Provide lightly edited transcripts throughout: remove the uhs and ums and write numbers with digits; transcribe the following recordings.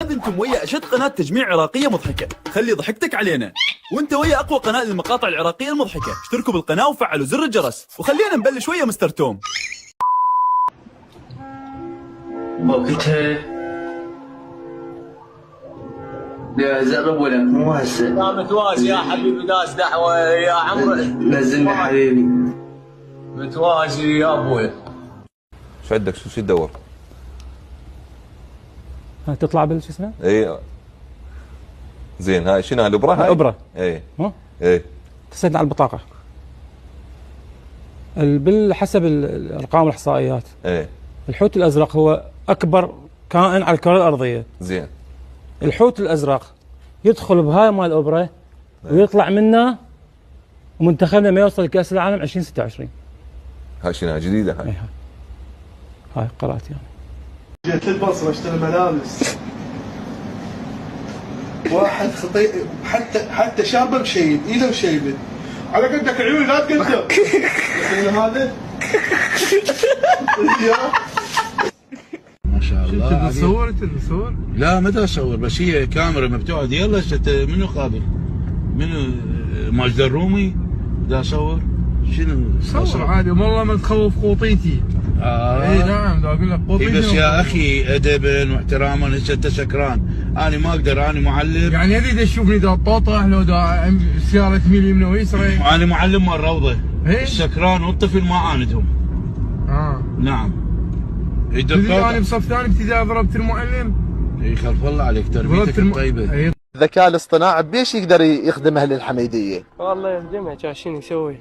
انتم ويا اشد قناه تجميع عراقيه مضحكه، خلي ضحكتك علينا. وانت ويا اقوى قناه للمقاطع العراقيه المضحكه، اشتركوا بالقناه وفعلوا زر الجرس، وخلينا نبلش ويا مستر توم. وقتها جرب ولا مو هسه؟ يا متوازي يا حبيبي داس دعوه يا عمرو. نزلني حبيبي. متوازي يا ابوي. شو عندك؟ شو تدور؟ تطلع بالشو اسمه؟ اي زين. هاي شنو؟ الابره هاي؟ الابره. اي ها؟ اي تسجل على البطاقه. حسب الارقام والاحصائيات. اي الحوت الازرق هو اكبر كائن على الكره الارضيه. زين. الحوت الازرق يدخل بهاي مال الابره ويطلع منه، ومنتخبنا ما يوصل لكاس العالم 2026. هاي شنو؟ جديده هاي؟ هاي قرات يعني. جيت البصره اشتري ملابس، واحد خطير حتى شابه مشيب، ايده مشيبه، على قدك عيوني لا تقدر. هذا ما شاء الله. انت تصور؟ لا ما اصور، بس هي كاميرا مفتوحه. يلا منو قابل؟ منو ماجد الرومي؟ دا اصور؟ شنو؟ صور عادي والله ما تخوف قوطيتي. اي نعم، دا اقول لك قوطيتي. بس يا اخي ادبا واحتراما، هسه انت سكران، انا ما اقدر، انا معلم. يعني هذي دا تشوفني دا طوطح لو دا سياره تميل يمين ويسرى. انا معلم مال روضه. إيه؟ السكران والطفل ما اعاندهم. نعم. انا بصف ثاني ابتدائي ضربت المعلم. اي خلف الله عليك، تربيتك الطيبه. الذكاء الاصطناعي بيش يقدر يخدم اهل الحميديه؟ والله يخدمها كان شنو يسوي؟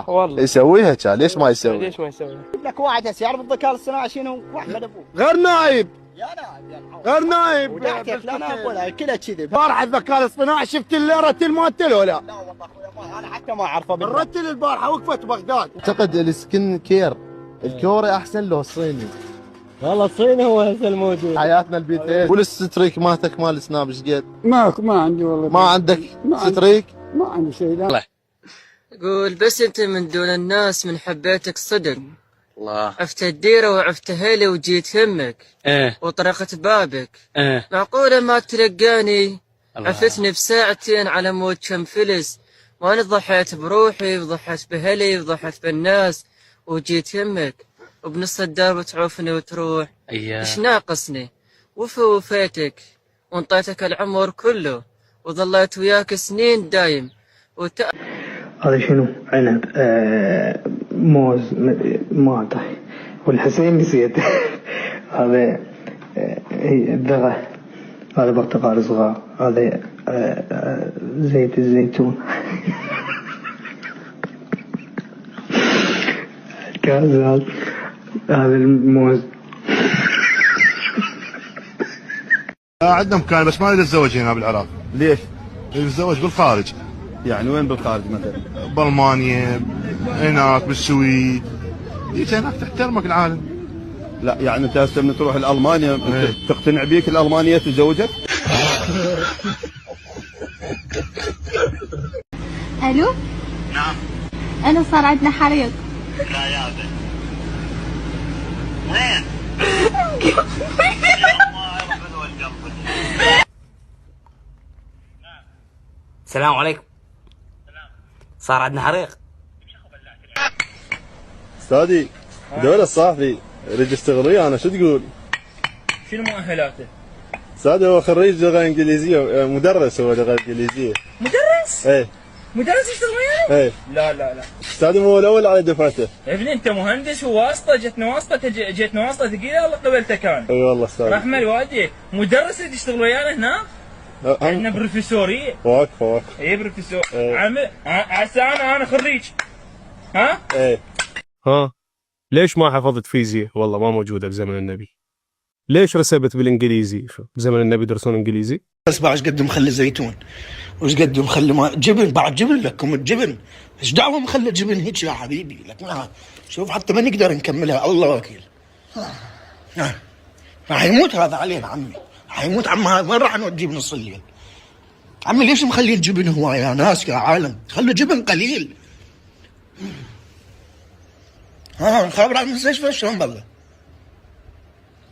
والله يسويها كان، ليش ما يسوي؟ ليش ما يسوي؟ لك واحد هسه يعرف الذكاء الاصطناعي شنو؟ واحمد ابوه غير نايب، يا نايب يا الحوض. غير نايب. ودعتك لا نايب ولا كلها كذب. البارحه الذكاء الاصطناعي شفت اللي رتل مالته ولا لا؟ لا والله اخويا انا حتى ما اعرفه بالله. الرتل البارحه وقفت بغداد. اعتقد السكن كير الكوري احسن له الصيني. والله الصيني هو هسه الموجود. حياتنا البيتين. والستريك مالتك مال سناب ايش قد؟ ما عندي والله. ما عندك ستريك؟ ما عندي شيء. لا قول بس انت من دون الناس من حبيتك صدق. الله. عفت الديره وعفت اهلي وجيت همك. وطرقت بابك. معقوله ما تلقاني؟ عفتني بساعتين على مود كم فلس، وانا ضحيت بروحي وضحيت باهلي وضحيت بالناس وجيت همك، وبنص الدرب تعوفني وتروح. ايش ناقصني؟ وفيتك وانطيتك العمر كله، وظليت وياك سنين دايم هذا شنو؟ عنب، موز، ما ادري، والحسين نسيت. هذا الذرة، هذا برتقال صغار، هذا زيت الزيتون. كاز، هذا الموز. عندنا مكان بس ما نريد نتزوج هنا بالعراق. ليش؟ نتزوج بالخارج. يعني وين بالخارج مثلا؟ بالمانيا، هناك بالسويد. جيت هناك تحترمك العالم. لا يعني انت هسه من تروح لالمانيا تقتنع بيك الالمانيه تتزوجك؟ الو؟ نعم. انا صار عندنا حريق. لا يا بنت. وين؟ السلام عليكم. صار عندنا حريق. استاذي دولة الصحفي ريد اشتغل انا، شو تقول؟ شنو مؤهلاته؟ استاذ هو خريج لغه انجليزيه، مدرس، هو لغه انجليزيه. مدرس؟ ايه مدرس يشتغل وياي؟ ايه. لا استاذ هو الاول على دفعته. يا ابني انت مهندس وواسطه، جتنا واسطه ثقيله الله قبلته كان. اي والله استاذ. رحمه الوالدي، مدرس يشتغل ويانا هنا؟ احنا بروفيسوريه. واقف. اي بروفيسور. عمل هسه انا خريج. ها؟ ايه. ليش ما حفظت فيزياء؟ والله ما موجوده بزمن النبي. ليش رسبت بالانجليزي؟ بزمن النبي يدرسون انجليزي؟ بس بعد ايش قد مخلي زيتون؟ وايش قد مخلي جبن؟ بعد جبن لكم الجبن. ايش دعوه مخلي جبن هيك يا حبيبي؟ لك ما شوف حتى ما نقدر نكملها، الله وكيل. راح يموت هذا علينا عمي، حيموت عم، وين راح نوديه بنص الليل؟ عمي ليش مخلي الجبن هو يا ناس يا عالم؟ خلوا جبن قليل. خابر على المستشفى شلون بالله؟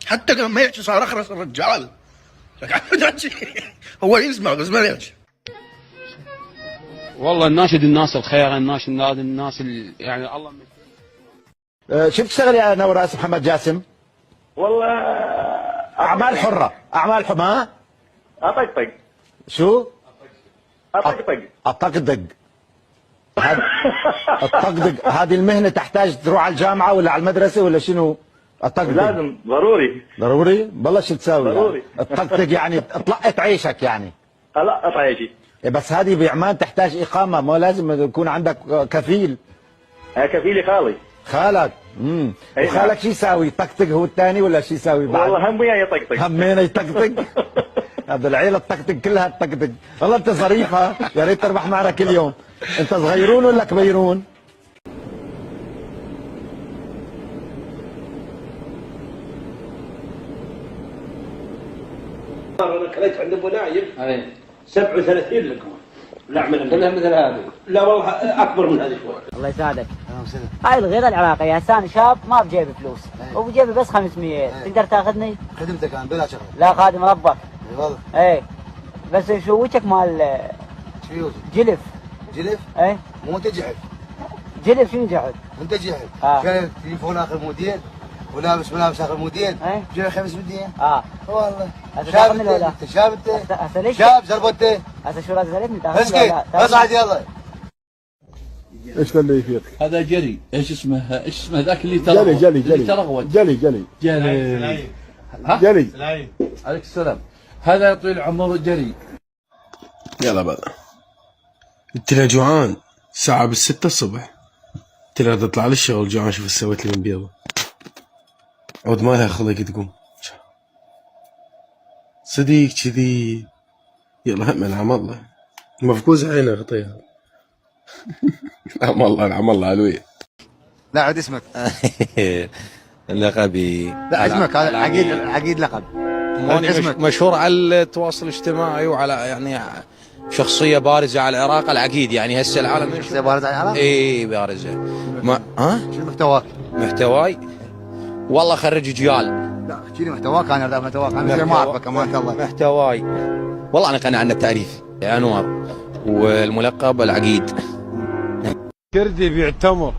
حتى قبل ما يحكي صار اخرس الرجال. هو يسمع بس ما ليش. والله الناشد الناس الخير، الناشد الناس يعني الله شو بتشتغل يا نوراس محمد جاسم؟ والله اعمال حره، اعمال حماه. اطقطق. شو؟ اطقطق. الطقطق. الطقطق هذه المهنه تحتاج تروح على الجامعه ولا على المدرسه ولا شنو؟ الطقطق لازم ضروري. ضروري؟ بالله شو تساوي؟ ضروري. يعني. الطقطق يعني طلقت عيشك يعني. لا قطع عيشي. بس هذه بعمان تحتاج اقامه، ما لازم يكون عندك كفيل. كفيلي خالي. خالك. وخالك شو يساوي؟ طقطق هو الثاني ولا شو يساوي بعد؟ والله هم وياه يطقطق. همين يطقطق. هذا العيله الطقطق كلها تطقطق. والله انت ظريف ها، يا ريت تربح معنا كل يوم. انت صغيرون ولا كبيرون؟ انا كليت عند ابو نايف 37 لقمه. لا كلها مثل هذه. لا والله اكبر من هذه شوي. الله يساعدك. هاي الغذاء العراقي هسه شاب ما بجيبي فلوس وبجيبي بس 500. تقدر تاخذني؟ خدمتك انا بلا شغل. لا خادم ربك. والله. ايه بس شو وجهك مال شو؟ جلف. جلف؟ ايه مو انت جحد. جلف شنو جحد؟ انت جحد. شايف تليفون اخر موديل ولابس ملابس اخر موديل. جاي 500. والله. شاب انت ولا؟ شاب انت؟ هسه ليش؟ شاب زربوته. هسه شو راح تزلتني اسكت اصعد يلا. ايش اللي فيك؟ هذا جري. ايش اسمه ذاك اللي جلي جلي جلي ترغوت. جلي جلي جلي. جلي. عليك السلام. هذا يا طويل العمر جري. يلا بقى. قلت له جوعان الساعة بالستة الصبح. قلت له تطلع للشغل جوعان، شوف سويت لي من بيضة. عود ما لها خلق تقوم. صديق كذي. يلا هم نعم الله. مفقوز عينه غطيها. نعم الله نعم الله علوي. لا عد اسمك. لقبي. لا اسمك هذا عقيد لقب. اسمك مشهور على التواصل الاجتماعي وعلى يعني شخصية بارزة على العراق. العقيد يعني هسه العالم شخصية بارزة على العراق؟ اي بارزة. ما شو محتواك؟ محتواي والله خرج جيال. لا احكي لي محتواك. انا محتواك انا ما اعرفك امانة الله. محتواي والله انا قناع عن التعريف انور والملقب العقيد. كردي بيعتمر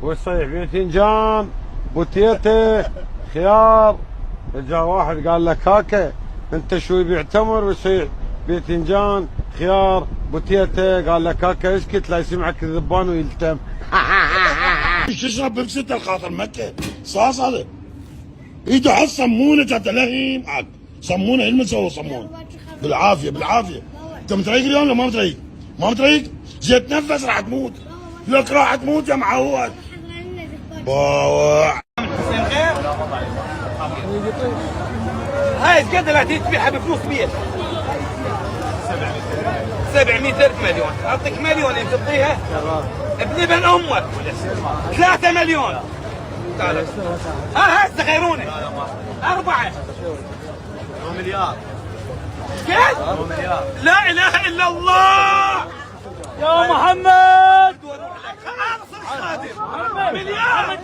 والصيح بفنجان بوتيته خيار. جاء واحد قال لك هاكا انت شوي بيعتمر ويصيح بفنجان خيار بوتيته. قال لك هاكا اسكت لا يسمعك الذبان ويلتم. تشرب بمسته الخاطر مكه صاص هذا. ايده على الصمونه جات لهيم عاد صمونه المسوي صمون بالعافيه بالعافيه. انت متريق اليوم ولا ما متريق؟ ما متريق؟ جيت تنفس راح تموت. لك راح تموت يا معود. باوع. هاي قد لا تبيعها بفلوس بيت 700,000 مليون. اعطيك مليون انت تعطيها بلبن امك 3 مليون. تعال هسه غيروني 4 مليار. كيف؟ لا اله الا الله يا محمد. مليار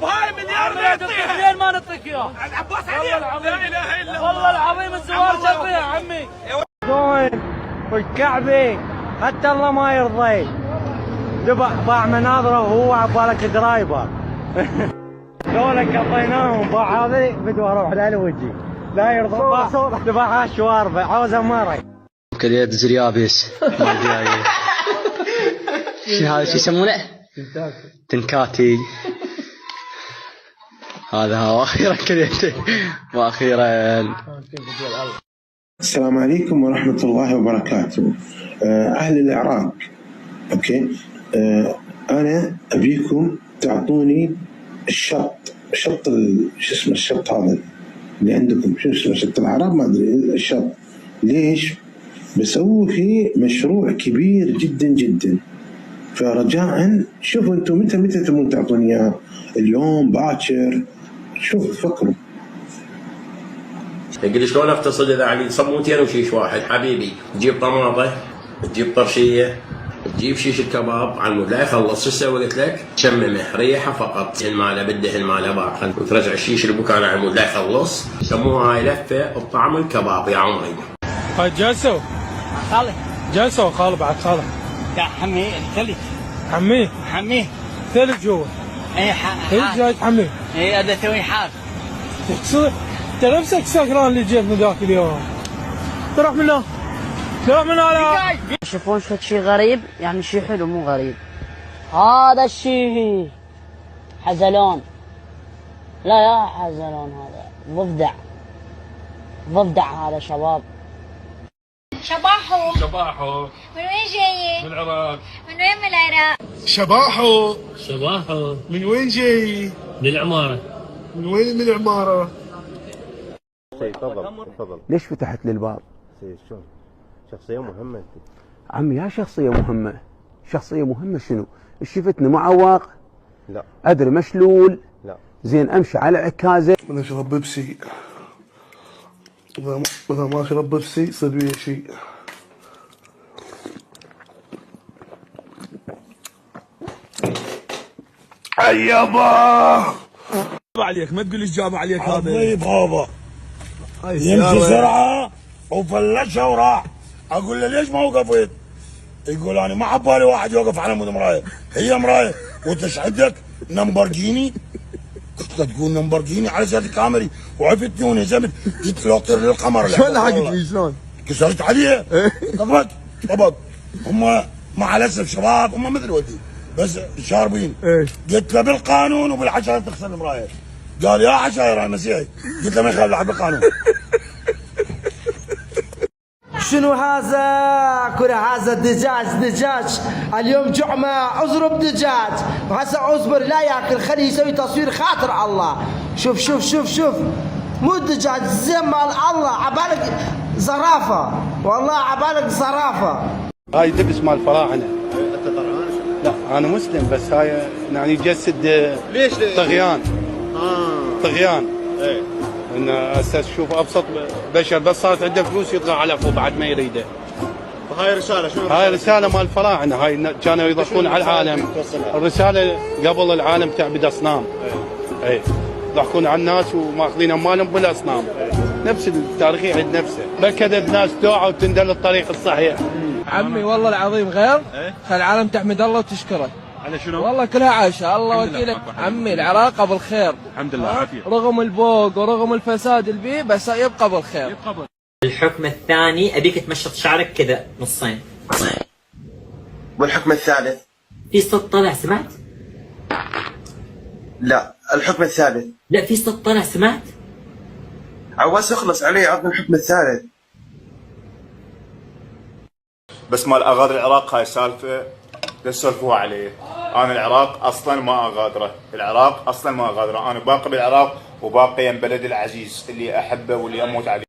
بهاي مليار نعطيها ما نعطيك اياه. عباس علي لا اله الا الله. والله العظيم الزوار شافيها يا عمي. وين والكعبه حتى الله ما يرضي. باع مناظره وهو عبالك درايبر. دولك قضيناهم باع هذه بدو اروح له وجهي لا يرضى. باع شواربه عاوزه مري. كليت زريابيس هذا شو يسمونه؟ تنكاتي. هذا واخيرا كليته واخيرا. السلام عليكم ورحمة الله وبركاته. أهل العراق أوكي. أنا أبيكم تعطوني شو اسمه الشط هذا اللي عندكم. شو اسمه شط العرب ما أدري الشط. ليش؟ بسوي فيه مشروع كبير جدا جدا. فرجاء شوفوا انتم متى تبون تعطوني اياه؟ اليوم باكر؟ شوف فكروا. تقول شلون افتصل اذا علي صموتين وشيش واحد حبيبي. تجيب طماطه تجيب طرشيه جيب شيش الكباب على المود لا يخلص. شو تسوي قلت لك؟ شممه ريحه فقط، دهن ماله بالدهن ماله باقي، وترجع الشيش اللي بكان على المود لا يخلص. يسموها هاي لفه بطعم الكباب يا عمري. هاي جلسوا خالي جلسوا خالي بعد خالي يا حمي ثلج حميه ثلج جوا. اي ثلج جاي تحميه. اي هذا ثوي حار. تقصد انت نفسك سكران اللي جيت من ذاك اليوم. تروح منه لا يشوفون شيء غريب، يعني شيء حلو مو غريب. هذا الشيء حزلون، لا حزلون، هذا ضفدع هذا شباب. شباحو شباحو من وين جاي؟ من العراق. من وين من العراق؟ شباحو شباحو من وين جاي؟ من العمارة. من وين من العمارة؟ تفضل. ليش فتحت لي الباب؟ شلون؟ شخصية مهمة. عمي يا شخصية مهمة. شخصية مهمة شنو؟ شفتني معوق؟ لا. أدري مشلول؟ لا. زين أمشي على عكازة؟ بدنا نشرب بيبسي. إذا ما شرب بيبسي يصير ويا شيء. يابا عليك، ما تقول لي جاب عليك هذا. الضيف هذا يمشي سرعة وفلشها وراح. اقول له ليش ما وقفت؟ يقول انا ما عبالي واحد يوقف على مود مرايه، هي مرايه وتشحدك نمبرجيني. كنت تقول نمبرجيني على سيارة كامري وعفتني ونزمت، جيت لوطر للقمر. شلون لحقت فيه شلون؟ كسرت عليه طبق. هم مع الاسف شباب، هم مثل ولدي بس شاربين. قلت له بالقانون وبالحشره تغسل المرايه. قال يا حشاير انا مسيحي. قلت له ما يخالف لعب بالقانون. شنو هذا؟ كل هذا دجاج اليوم جمعة اضرب دجاج، وهسه اصبر لا ياكل، خليه يسوي تصوير خاطر الله. شوف مو الدجاج زين مال الله، عبالك زرافة، والله عبالك زرافة. هاي دبس مال فراعنة. لا انا مسلم بس هاي يعني يجسد ليش؟ طغيان. طغيان. ايه ان هسه تشوف ابسط بشر بس صارت عنده فلوس يطغى على اخوه بعد ما يريده. هاي رسالة شنو؟ هاي رسالة مال الفراعنة، هاي كانوا يضحكون على العالم. الرسالة قبل العالم تعبد اصنام. ايه يضحكون على الناس وماخذين اموالهم بالاصنام. نفس التاريخ يعيد نفسه، بكذا الناس توعى وتندل الطريق الصحيح. عمي والله العظيم غير، خل العالم تحمد الله وتشكره. على شنو؟ والله كلها عايشة، الله وكيلك. عمي العراق بالخير الحمد لله عافية، رغم البوق ورغم الفساد اللي بيه، بس يبقى بالخير. الحكم الثاني ابيك تمشط شعرك كذا نصين. والحكم الثالث؟ في صوت طلع سمعت؟ لا، الحكم الثالث. لا في صوت طلع سمعت؟ عواز اخلص علي، عطني الحكم الثالث. بس مال اغادر العراق هاي سالفة لا تسولفوها عليه. انا العراق اصلا ما اغادره، العراق اصلا ما اغادره، انا باقي بالعراق وباقي بلد العزيز اللي احبه واللي اموت عليه.